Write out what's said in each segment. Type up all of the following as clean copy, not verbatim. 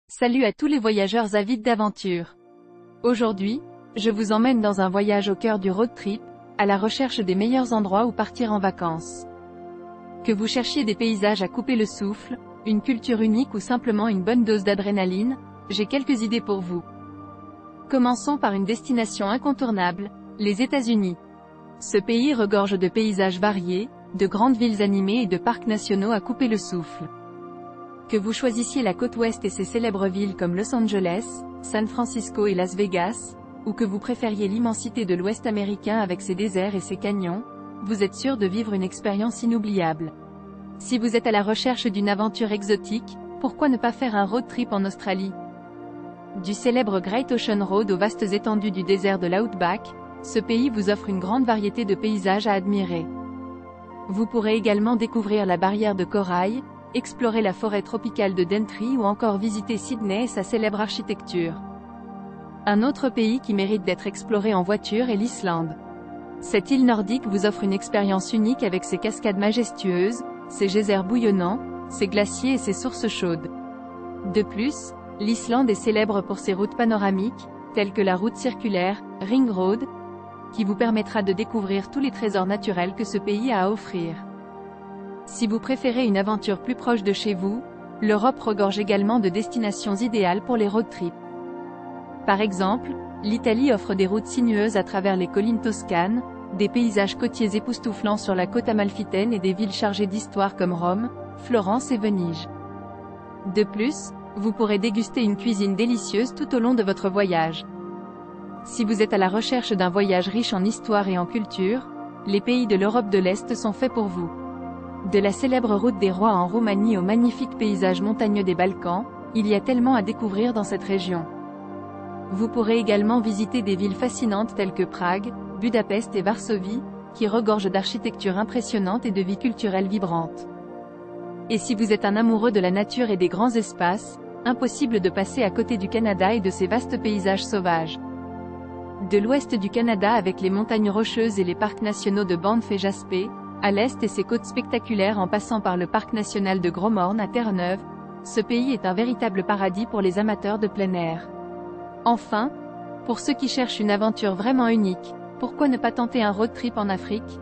Salut à tous les voyageurs avides d'aventure. Aujourd'hui, je vous emmène dans un voyage au cœur du road trip, à la recherche des meilleurs endroits où partir en vacances. Que vous cherchiez des paysages à couper le souffle, une culture unique ou simplement une bonne dose d'adrénaline, j'ai quelques idées pour vous. Commençons par une destination incontournable, les États-Unis. Ce pays regorge de paysages variés, de grandes villes animées et de parcs nationaux à couper le souffle. Que vous choisissiez la côte ouest et ses célèbres villes comme Los Angeles, San Francisco et Las Vegas, ou que vous préfériez l'immensité de l'Ouest américain avec ses déserts et ses canyons, vous êtes sûr de vivre une expérience inoubliable. Si vous êtes à la recherche d'une aventure exotique, pourquoi ne pas faire un road trip en Australie? Du célèbre Great Ocean Road aux vastes étendues du désert de l'Outback, ce pays vous offre une grande variété de paysages à admirer. Vous pourrez également découvrir la barrière de corail, explorer la forêt tropicale de Daintree ou encore visiter Sydney et sa célèbre architecture. Un autre pays qui mérite d'être exploré en voiture est l'Islande. Cette île nordique vous offre une expérience unique avec ses cascades majestueuses, ses geysers bouillonnants, ses glaciers et ses sources chaudes. De plus, l'Islande est célèbre pour ses routes panoramiques, telles que la route circulaire, Ring Road, qui vous permettra de découvrir tous les trésors naturels que ce pays a à offrir. Si vous préférez une aventure plus proche de chez vous, l'Europe regorge également de destinations idéales pour les road trips. Par exemple, l'Italie offre des routes sinueuses à travers les collines toscanes, des paysages côtiers époustouflants sur la côte amalfitaine et des villes chargées d'histoire comme Rome, Florence et Venise. De plus, vous pourrez déguster une cuisine délicieuse tout au long de votre voyage. Si vous êtes à la recherche d'un voyage riche en histoire et en culture, les pays de l'Europe de l'Est sont faits pour vous. De la célèbre route des rois en Roumanie aux magnifiques paysages montagneux des Balkans, il y a tellement à découvrir dans cette région. Vous pourrez également visiter des villes fascinantes telles que Prague, Budapest et Varsovie, qui regorgent d'architecture impressionnante et de vie culturelle vibrante. Et si vous êtes un amoureux de la nature et des grands espaces, impossible de passer à côté du Canada et de ses vastes paysages sauvages. De l'ouest du Canada avec les montagnes rocheuses et les parcs nationaux de Banff et Jasper, à l'est et ses côtes spectaculaires en passant par le parc national de Gros-Morne à Terre-Neuve, ce pays est un véritable paradis pour les amateurs de plein air. Enfin, pour ceux qui cherchent une aventure vraiment unique, pourquoi ne pas tenter un road trip en Afrique?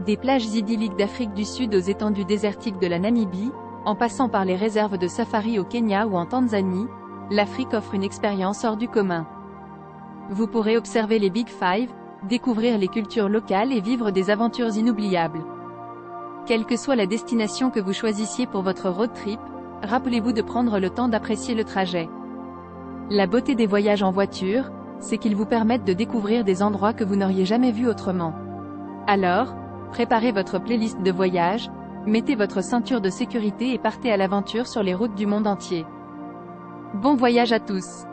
Des plages idylliques d'Afrique du Sud aux étendues désertiques de la Namibie, en passant par les réserves de safari au Kenya ou en Tanzanie, l'Afrique offre une expérience hors du commun. Vous pourrez observer les Big Five, découvrir les cultures locales et vivre des aventures inoubliables. Quelle que soit la destination que vous choisissiez pour votre road trip, rappelez-vous de prendre le temps d'apprécier le trajet. La beauté des voyages en voiture, c'est qu'ils vous permettent de découvrir des endroits que vous n'auriez jamais vus autrement. Alors, préparez votre playlist de voyage, mettez votre ceinture de sécurité et partez à l'aventure sur les routes du monde entier. Bon voyage à tous!